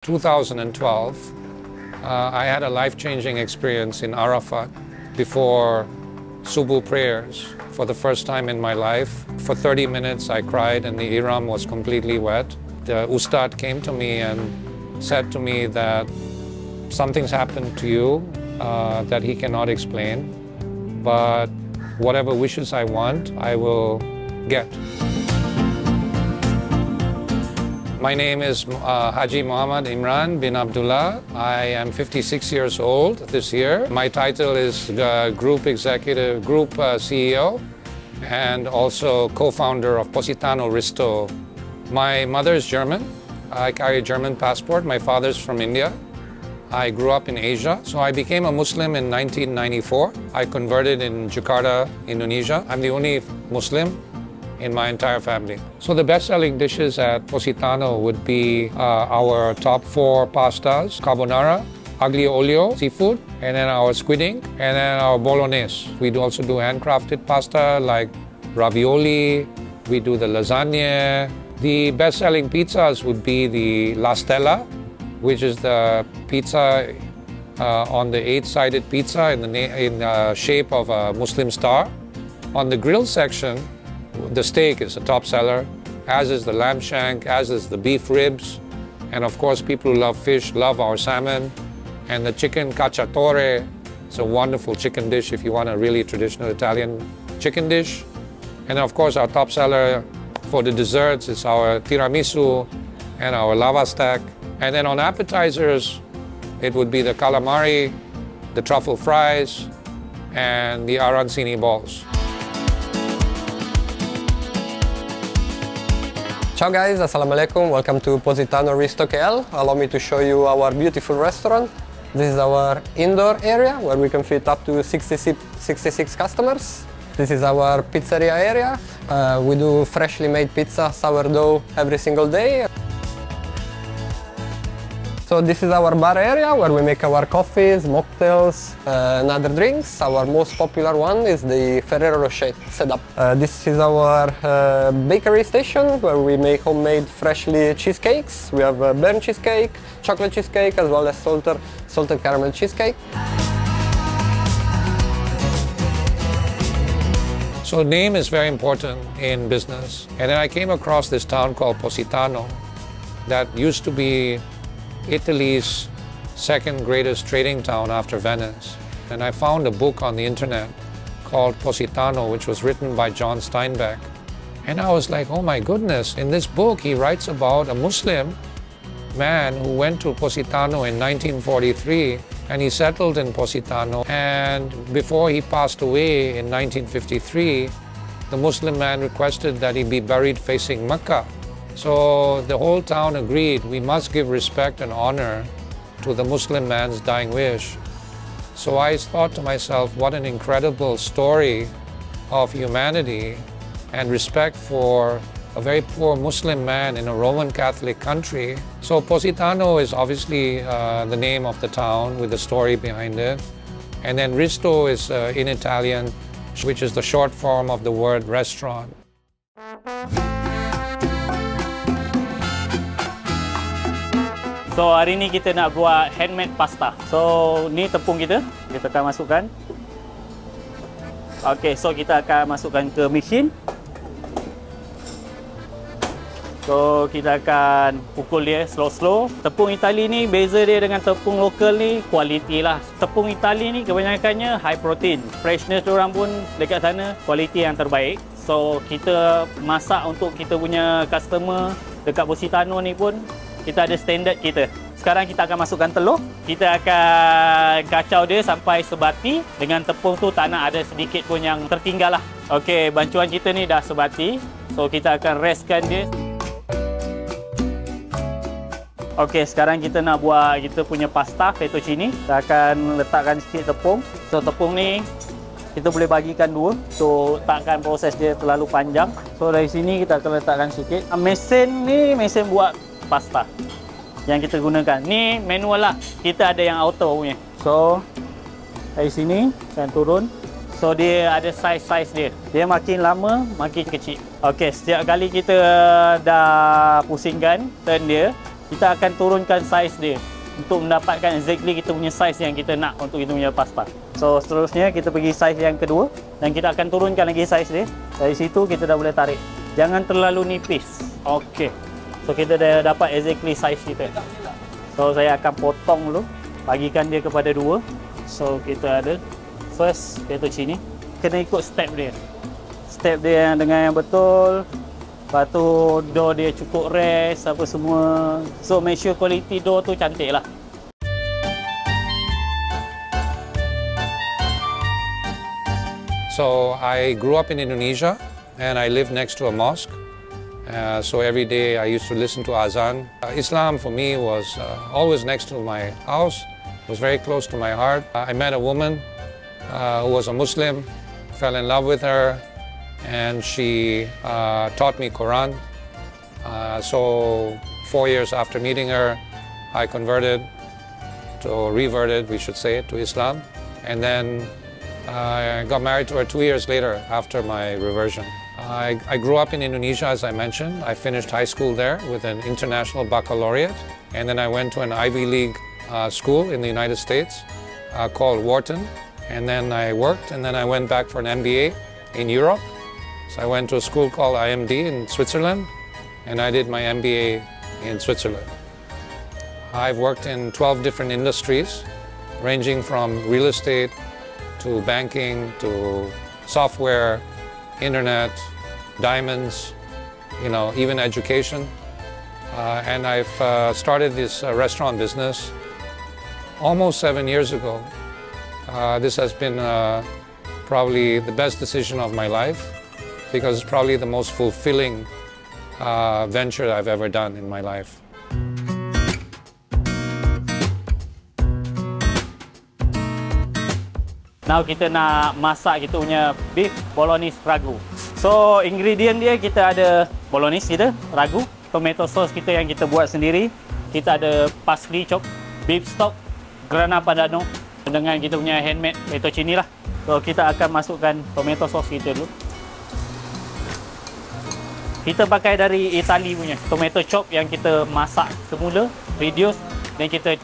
2012, I had a life-changing experience in Arafat before Subuh prayers for the first time in my life. For 30 minutes I cried and the ihram was completely wet. The Ustad came to me and said to me that something's happened to you that he cannot explain, but whatever wishes I want, I will get. My name is Haji Muhammad Imran bin Abdullah. I am 56 years old this year. My title is Group Executive, Group CEO, and also co-founder of Positano Risto. My mother is German. I carry a German passport. My father's from India. I grew up in Asia, so I became a Muslim in 1994. I converted in Jakarta, Indonesia. I'm the only Muslim in my entire family. So the best-selling dishes at Positano would be our top 4 pastas: carbonara, aglio olio, seafood, and then our squid ink, and then our bolognese. We also do handcrafted pasta like ravioli. We do the lasagna. The best-selling pizzas would be the La Stella, which is the pizza on the 8-sided pizza in the shape of a Muslim star. On the grill section, the steak is a top seller, as is the lamb shank, as is the beef ribs. And of course, people who love fish love our salmon. And the chicken cacciatore, it's a wonderful chicken dish if you want a really traditional Italian chicken dish. And of course, our top seller for the desserts is our tiramisu and our lava stack. And then on appetizers, it would be the calamari, the truffle fries, and the arancini balls. Ciao guys, Assalamualaikum. Welcome to Positano Risto KL. Allow me to show you our beautiful restaurant. This is our indoor area where we can fit up to 66 customers. This is our pizzeria area. We do freshly made pizza, sourdough every single day. So this is our bar area where we make our coffees, mocktails, and other drinks. Our most popular one is the Ferrero Rocher setup. This is our bakery station where we make homemade freshly cheesecakes. We have burnt cheesecake, chocolate cheesecake, as well as salted caramel cheesecake. So name is very important in business. And then I came across this town called Positano that used to be Italy's second greatest trading town after Venice. And I found a book on the internet called Positano, which was written by John Steinbeck. And I was like, oh my goodness, in this book he writes about a Muslim man who went to Positano in 1943 and he settled in Positano. And before he passed away in 1953, the Muslim man requested that he be buried facing Mecca. So the whole town agreed we must give respect and honor to the Muslim man's dying wish. So I thought to myself, what an incredible story of humanity and respect for a very poor Muslim man in a Roman Catholic country. So Positano is obviously the name of the town with the story behind it. And then Risto is in Italian, which is the short form of the word restaurant. So hari ni kita nak buat handmade pasta. So ni tepung kita akan masukkan. Okey, so kita akan masukkan ke mesin. So kita akan pukul dia slow-slow. Tepung Itali ni beza dia dengan tepung lokal ni, kualiti lah. Tepung Itali ni kebanyakannya high protein. Freshness diorang pun dekat sana kualiti yang terbaik. So kita masak untuk kita punya customer dekat Positano ni pun kita ada standard kita. Sekarang kita akan masukkan telur. Kita akan kacau dia sampai sebati. Dengan tepung tu tak nak ada sedikit pun yang tertinggal lah. Okey, bancuan kita ni dah sebati. So kita akan restkan dia. Okey, sekarang kita nak buat kita punya pasta fettuccine. Kita akan letakkan sikit tepung. So tepung ni kita boleh bagikan 2. So takkan proses dia terlalu panjang. So dari sini kita akan letakkan sikit. Mesin ni mesin buat pasta yang kita gunakan. Ni manual lah. Kita ada yang auto punya. So dari sini akan turun. So dia ada size dia. Dia makin lama makin kecil. Okey, setiap kali kita dah pusingkan turn dia, kita akan turunkan saiz dia untuk mendapatkan exactly kita punya saiz yang kita nak untuk kita punya pasta. So seterusnya kita pergi saiz yang kedua dan kita akan turunkan lagi saiz dia. Dari situ kita dah boleh tarik. Jangan terlalu nipis. Okey. So kita dah dapat exactly saiz kita. So saya akan potong dulu, bagikan dia kepada dua. So kita ada first fettuccine. Kena ikut step dia. Step dia dengan yang betul. Lepas tu dough dia cukup rest apa semua. So make sure quality dough tu cantik lah. So I grew up in Indonesia and I lived next to a mosque. So every day I used to listen to azan. Islam for me was always next to my house. It was very close to my heart. I met a woman who was a Muslim, fell in love with her, and she taught me Quran. So 4 years after meeting her, I reverted, we should say, to Islam. And then I got married to her 2 years later after my reversion. I grew up in Indonesia, as I mentioned. I finished high school there with an international baccalaureate. And then I went to an Ivy League school in the United States called Wharton. And then I worked, and then I went back for an MBA in Europe. So I went to a school called IMD in Switzerland, and I did my MBA in Switzerland. I've worked in 12 different industries, ranging from real estate to banking to software, internet, diamonds, even education. And I've started this restaurant business almost 7 years ago. This has been probably the best decision of my life, because it's probably the most fulfilling venture I've ever done in my life. Now kita nak masak kita punya beef bolognese ragu. So ingredient dia kita ada bolognese kita, ragu, tomato sauce kita yang kita buat sendiri. Kita ada parsley chop, beef stock, grana padano dengan kita punya handmade fettuccine lah. So kita akan masukkan tomato sauce kita dulu. Kita pakai dari Itali punya tomato chop yang kita masak semula, reduce, dan kita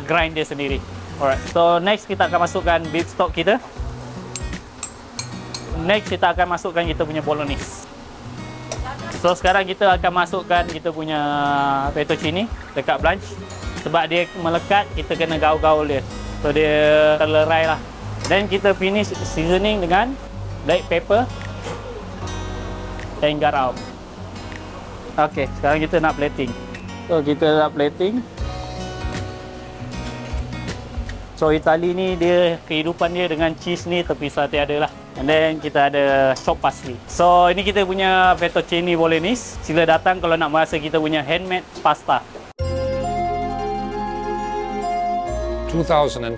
grind dia sendiri. Alright, so next kita akan masukkan beef stock kita. Next kita akan masukkan kita punya bolognese. So sekarang kita akan masukkan kita punya fettuccine dekat blanch. Sebab dia melekat, kita kena gaul-gaul dia. So dia terlerai lah. Then kita finish seasoning dengan black pepper dan garam. Okay, sekarang kita nak plating. So kita nak plating. So Itali ni dia kehidupan dia dengan cheese ni terpisah tiada lah. And then kita ada chopped parsley. So ini kita punya fettuccine bolognese. Sila datang kalau nak merasa kita punya handmade pasta. 2012,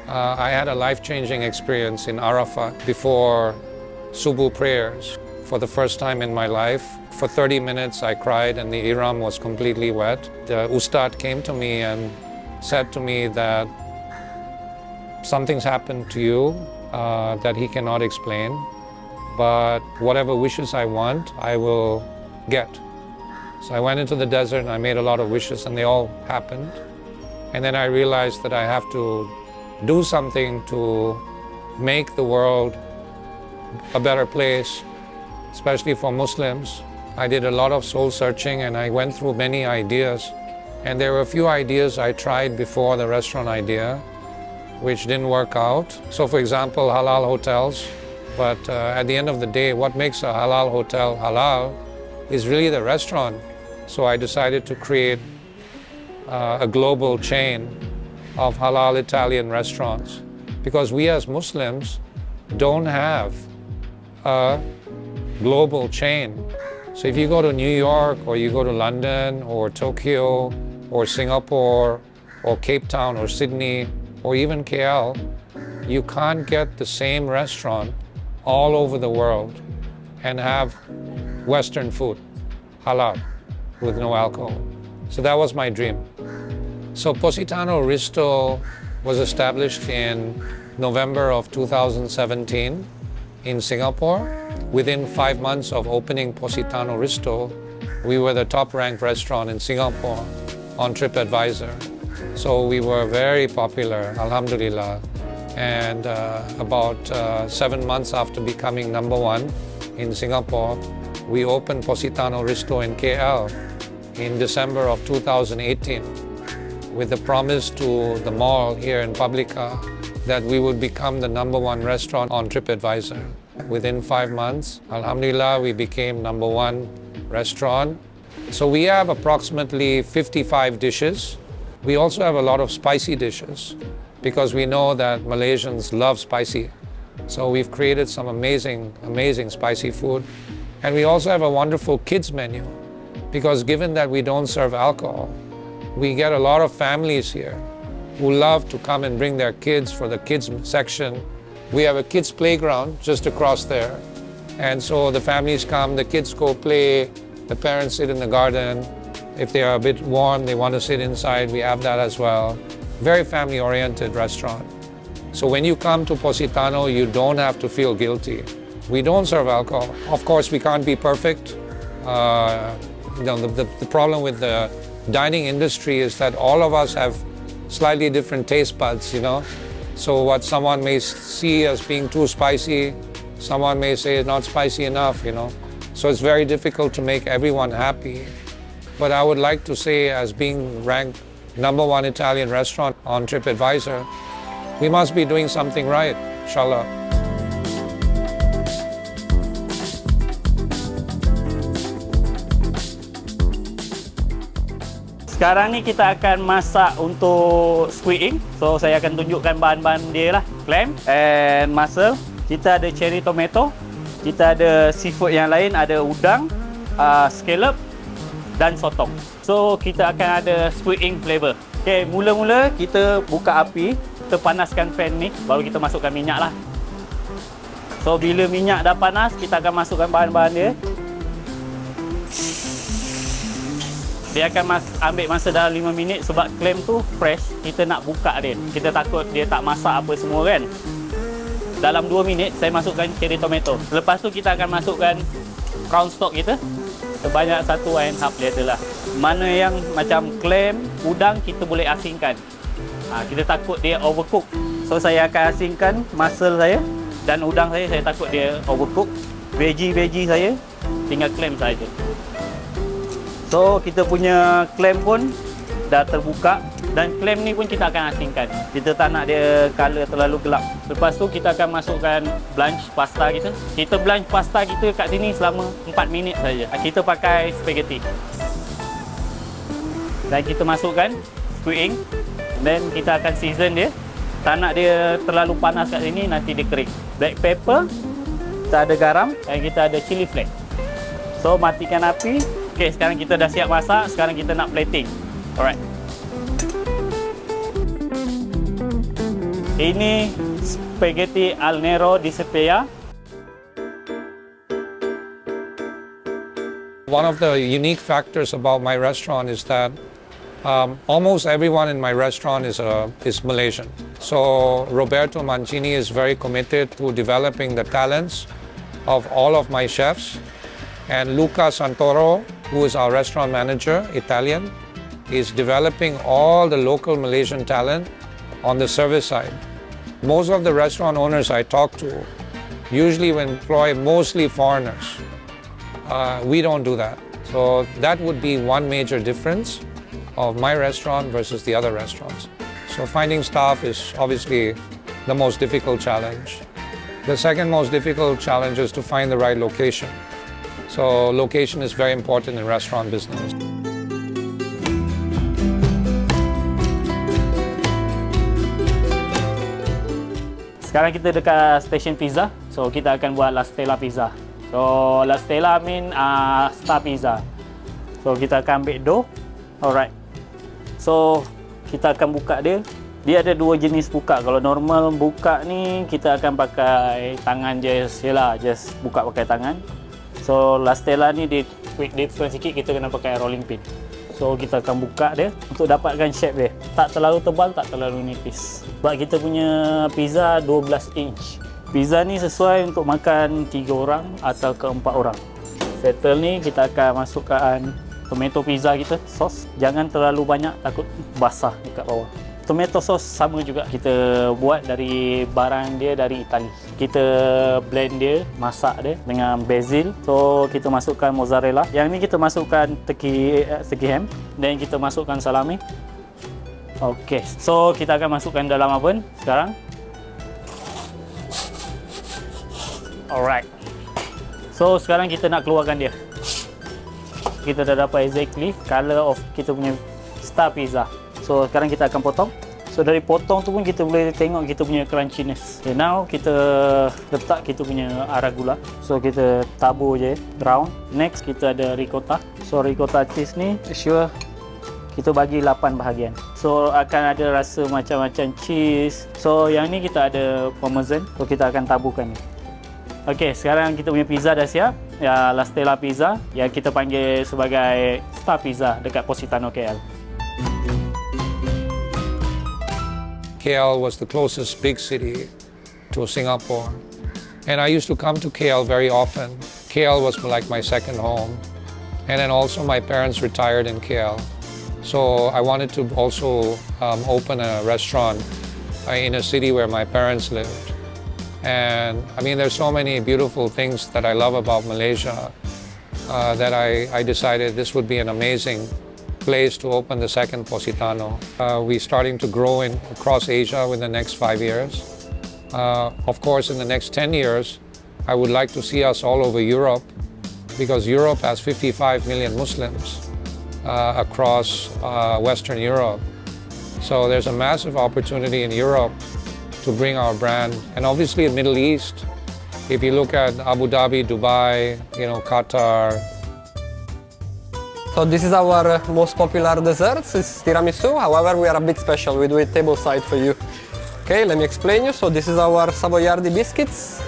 I had a life-changing experience in Arafat before Subuh prayers. For the first time in my life, for 30 minutes I cried and the ihram was completely wet. The Ustad came to me and said to me that something's happened to you that he cannot explain, but whatever wishes I want, I will get. So I went into the desert and I made a lot of wishes and they all happened. And then I realized that I have to do something to make the world a better place, especially for Muslims. I did a lot of soul searching and I went through many ideas. And there were a few ideas I tried before the restaurant idea, which didn't work out. So for example, halal hotels. But at the end of the day, what makes a halal hotel halal is really the restaurant. So I decided to create a global chain of halal Italian restaurants, because we as Muslims don't have a global chain. So if you go to New York or you go to London or Tokyo or Singapore or Cape Town or Sydney or even KL, you can't get the same restaurant all over the world and have Western food, halal, with no alcohol. So that was my dream. So Positano Risto was established in November of 2017 in Singapore. Within 5 months of opening Positano Risto, we were the top-ranked restaurant in Singapore on TripAdvisor. So we were very popular, alhamdulillah. And about 7 months after becoming #1 in Singapore, we opened Positano Risto in KL in December of 2018 with the promise to the mall here in Publika that we would become the #1 restaurant on TripAdvisor. Within 5 months, alhamdulillah, we became #1 restaurant. So we have approximately 55 dishes. We also have a lot of spicy dishes because we know that Malaysians love spicy. So we've created some amazing spicy food. And we also have a wonderful kids menu because given that we don't serve alcohol, we get a lot of families here who love to come and bring their kids for the kids section. We have a kids playground just across there. And so the families come, the kids go play, the parents sit in the garden. If they are a bit warm, they want to sit inside, we have that as well. Very family-oriented restaurant. So when you come to Positano, you don't have to feel guilty. We don't serve alcohol. Of course, we can't be perfect. The problem with the dining industry is that all of us have slightly different taste buds, you know. So what someone may see as being too spicy, someone may say it's not spicy enough, you know. So it's very difficult to make everyone happy. But I would like to say, as being ranked #1 Italian restaurant on TripAdvisor, we must be doing something right, inshallah. Sekarang ni kita akan masak untuk squid ink. So saya akan tunjukkan bahan-bahan dia lah. Clam and mussel. Kita ada cherry tomato. Kita ada seafood yang lain, ada udang, scallop dan sotong. So kita akan ada squid ink flavor. Okay, mula-mula kita buka api, kita panaskan pan ni, baru kita masukkan minyak lah. So bila minyak dah panas, kita akan masukkan bahan-bahan dia. Dia akan ambil masa dalam 5 minit sebab clam tu fresh, kita nak buka dia. Kita takut dia tak masak apa semua kan. Dalam 2 minit saya masukkan cherry tomato. Lepas tu kita akan masukkan crown stock kita. Sebanyak 1.5 liter lah. Mana yang macam clam, udang kita boleh asingkan. Kita takut dia overcook. So saya akan asingkan mussel saya dan udang saya takut dia overcook. Veggie saya tinggal clam saja. So kita punya clam pun dah terbuka dan clam ni pun kita akan asingkan. Kita tak nak dia color terlalu gelap. Lepas tu kita akan masukkan blanch pasta kita. Kita blanch pasta kita kat sini selama 4 minit saja. Kita pakai spaghetti. Dan kita masukkan squid ink. Dan kita akan season dia. Tak nak dia terlalu panas kat sini, nanti dia kering. Black pepper, kita ada garam dan kita ada chili flake. So matikan api. Okey, sekarang kita dah siap masak, sekarang kita nak plating. Alright. Ini spaghetti al nero di sepia. One of the unique factors about my restaurant is that almost everyone in my restaurant is Malaysian. So Roberto Mancini is very committed to developing the talents of all of my chefs. And Luca Santoro, who is our restaurant manager, Italian, is developing all the local Malaysian talent on the service side. Most of the restaurant owners I talk to usually employ mostly foreigners. We don't do that. So that would be one major difference of my restaurant versus the other restaurants. So finding staff is obviously the most difficult challenge. The second most difficult challenge is to find the right location. So location is very important in restaurant business. Sekarang kita dekat stesen pizza. So kita akan buat La Stella pizza. So La Stella mean star pizza. So kita akan ambil dough. Alright. So kita akan buka dia. Dia ada 2 jenis buka. Kalau normal buka ni kita akan pakai tangan je, just buka pakai tangan. So La Stella ni dia quick different sikit, kita kena pakai rolling pin. So kita akan buka dia untuk dapatkan shape dia. Tak terlalu tebal, tak terlalu nipis. Sebab kita punya pizza 12 inch. Pizza ni sesuai untuk makan 3 orang atau ke 4 orang. settle ni, kita akan masukkan tomato pizza kita, sos. Jangan terlalu banyak, takut basah dekat bawah. Tomato sauce sama juga, kita buat dari barang dia dari Itali. Kita blend dia, masak dia dengan basil. So kita masukkan mozzarella. Yang ni kita masukkan teki ham, dan kita masukkan salami. Okey, so kita akan masukkan dalam oven sekarang. Alright. So sekarang kita nak keluarkan dia. Kita dah dapat exactly color of kita punya star pizza. So sekarang kita akan potong. So dari potong tu pun kita boleh tengok kita punya crunchiness. Okay, now kita letak kita punya arah gula. So kita tabur je round. Next kita ada ricotta. So ricotta cheese ni sure kita bagi 8 bahagian. So akan ada rasa macam-macam cheese. So yang ni kita ada parmesan. So kita akan taburkan ni. Okey, sekarang kita punya pizza dah siap. Ya, La Stella Pizza yang kita panggil sebagai Star Pizza dekat Positano KL. KL was the closest big city to Singapore. And I used to come to KL very often. KL was like my second home. And then also my parents retired in KL. So I wanted to also open a restaurant in a city where my parents lived. And I mean, there's so many beautiful things that I love about Malaysia that I decided this would be an amazing place to open the second Positano. We're starting to grow across Asia within the next 5 years. Of course, in the next 10 years, I would like to see us all over Europe, because Europe has 55 million Muslims across Western Europe. So there's a massive opportunity in Europe to bring our brand. And obviously in Middle East, if you look at Abu Dhabi, Dubai, Qatar. So this is our most popular desserts, it's tiramisu. However, we are a bit special, we do it tableside for you. Okay, let me explain you. So this is our Savoiardi biscuits,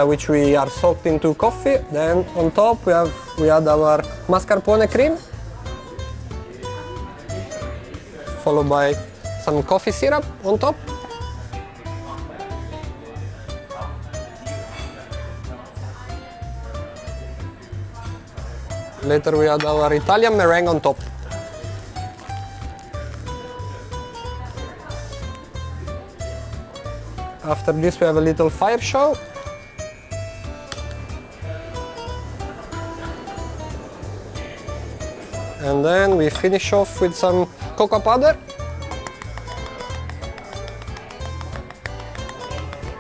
which we are soaked into coffee. Then on top we add our mascarpone cream, followed by some coffee syrup on top. Later we add our Italian meringue on top. After this we have a little fire show. And then we finish off with some cocoa powder.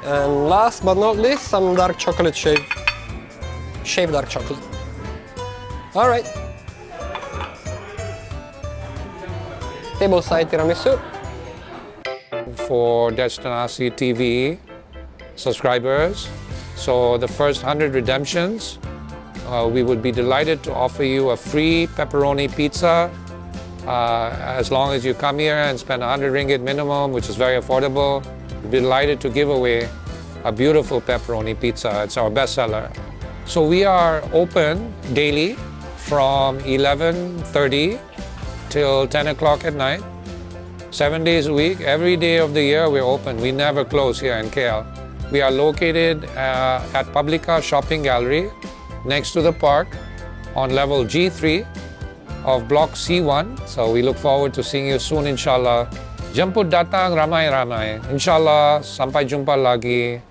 And last but not least, some dark chocolate shaved dark chocolate. All right. Tableside tiramisu. For Destinasi TV subscribers, so the first 100 redemptions, we would be delighted to offer you a free pepperoni pizza as long as you come here and spend 100 ringgit minimum, which is very affordable. We'd be delighted to give away a beautiful pepperoni pizza. It's our bestseller. So we are open daily from 11:30 till 10 o'clock at night, 7 days a week. Every day of the year we're open. We never close here in KL. We are located at Publika Shopping Gallery next to the park on level G3 of block C1. So we look forward to seeing you soon, inshallah. Jemput datang ramai-ramai. Inshallah, sampai jumpa lagi.